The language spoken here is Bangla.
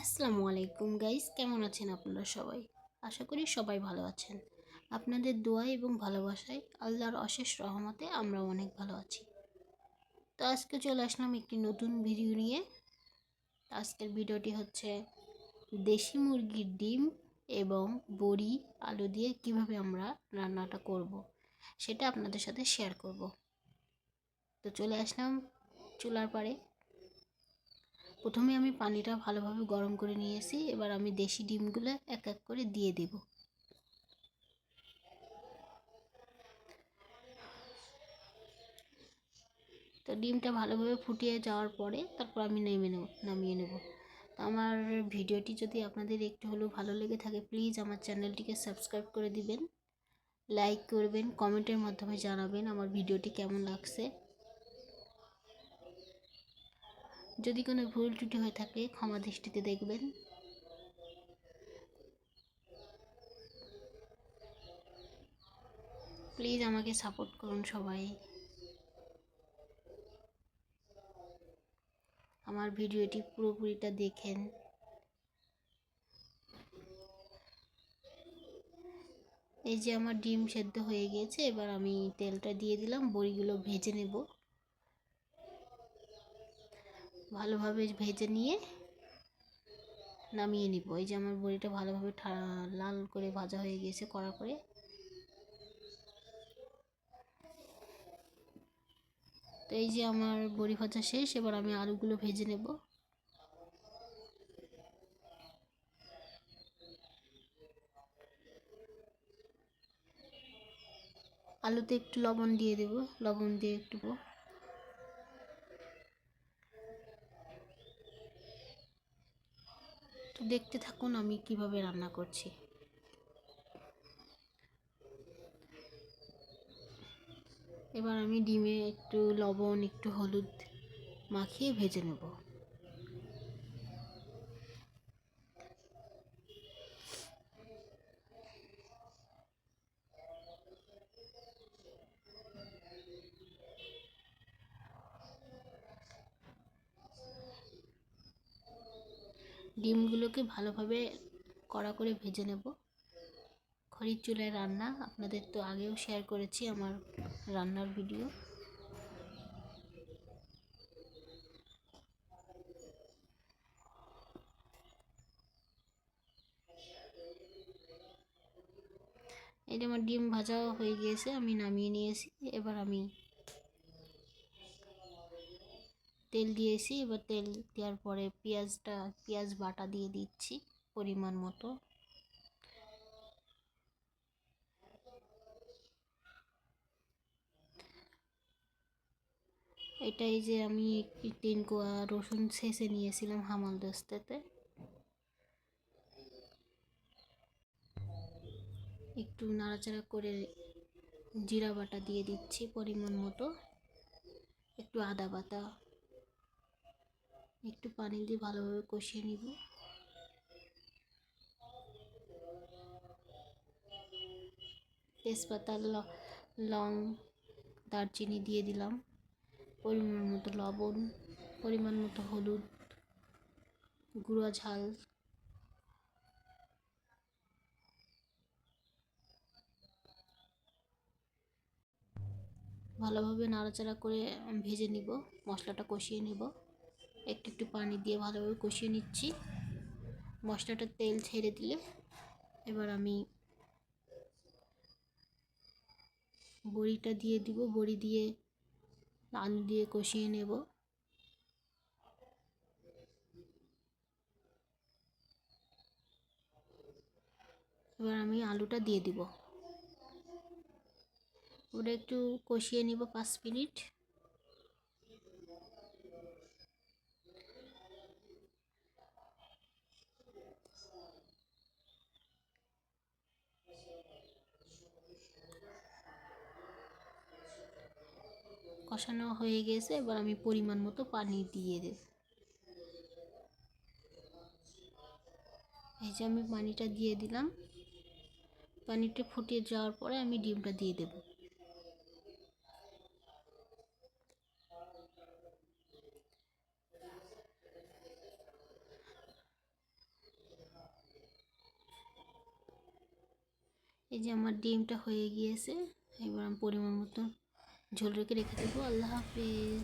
আসসালামু আলাইকুম গাইস, কেমন আছেন আপনারা সবাই? আশা করি সবাই ভালো আছেন। আপনাদের দোয়া এবং ভালোবাসায় আল্লাহর অশেষ রহমতে আমরা অনেক ভালো আছি। তো আজকে চলে আসলাম একটি নতুন ভিডিও নিয়ে। আজকের ভিডিওটি হচ্ছে দেশি মুরগির ডিম এবং বড়ি আলু দিয়ে কিভাবে আমরা রান্নাটা করব, সেটা আপনাদের সাথে শেয়ার করব। তো চলে আসলাম চুলার পাড়ে। প্রথমে আমি পানিটা ভালোভাবে গরম করে নিয়েছি। এবার আমি দেশি ডিমগুলো এক এক করে দিয়ে দেব। তো ডিমটা ভালোভাবে ফুটিয়ে যাওয়ার পরে তারপর আমি নামিয়ে নেব। তো আমার ভিডিওটি যদি আপনাদের একটু হলেও ভালো লেগে থাকে, প্লিজ আমার চ্যানেলটিকে সাবস্ক্রাইব করে দিবেন, লাইক করবেন, কমেন্টের মাধ্যমে জানাবেন আমার ভিডিওটি কেমন লাগছে। যদি কোনো ভুল ত্রুটি হয়ে থাকে ক্ষমা দৃষ্টিতে দেখবেন। প্লিজ আমাকে সাপোর্ট করুন সবাই। আমার ভিডিওটি পুরোপুরিটা দেখেন। এই যে আমার ডিম সেদ্ধ হয়ে গিয়েছে, এবার আমি তেলটা দিয়ে দিলাম, বড়িগুলো ভেজে নেব। ভালোভাবে ভেজে নিয়ে নামিয়ে নিব। এই যে আমার বড়িটা ভালোভাবে লাল করে ভাজা হয়ে গিয়েছে কড়া করে। তো এই যে আমার বড়ি ভাজা শেষ, এবার আমি আলুগুলো ভেজে নেব। আলুতে একটু লবণ দিয়ে দেব, লবণ দিয়ে একটু তো দেখতে থাকুন আমি কিভাবে রান্না করছি। এবার আমি ডিমে একটু লবণ একটু হলুদ মাখিয়ে ভেজে নেব। ডিমগুলোকে ভালোভাবে কড়া করে ভেজে নেব। খড়ির চুলায় রান্না, আপনাদের তো আগেও শেয়ার করেছি আমার রান্নার ভিডিও। এই যে আমার ডিম ভাজা হয়ে গিয়েছে, আমি নামিয়ে নিয়েছি। এবার আমি তেল দিয়েছি। এবার তেল দেওয়ার পরে পেঁয়াজ বাটা দিয়ে দিচ্ছি পরিমাণ মতো। এটাই যে আমি 3 কোয়া রসুন ছেঁচে নিয়েছিলাম হামাল দস্তাতে। একটু নাড়াচাড়া করে জিরা বাটা দিয়ে দিচ্ছি পরিমাণ মতো, একটু আদা বাটা, একটু পানি দিয়ে ভালোভাবে কষিয়ে নিব। তেজপাতা, লং, দারচিনি দিয়ে দিলাম, পরিমাণ মতো লবণ, পরিমাণ মতো হলুদ, গুঁড়া ঝাল, ভালোভাবে নাড়াচাড়া করে ভেজে নিব। মশলাটা কষিয়ে নেব। একটু একটু পানি দিয়ে ভালোভাবে কষিয়ে নিচ্ছি। মশলাটা তেল ছেড়ে দিলে এবার আমি বড়িটা দিয়ে দিব। বড়ি দিয়ে আলু দিয়ে কষিয়ে নেব। এবার আমি আলুটা দিয়ে দিব। ওটা একটু কষিয়ে নিব 5 মিনিট। কষানো হয়ে গেছে, এবার আমি পরিমাণ মতো পানি দিয়ে দেব। এই যে আমি পানিটা দিয়ে দিলাম। পানিটা ফুটিয়ে যাওয়ার পরে আমি ডিমটা দিয়ে দেব। এই যে আমার ডিমটা হয়ে গিয়েছে, এবার আমি পরিমাণ মতো ঝোল রেখে দেবো। আল্লাহ হাফেজ।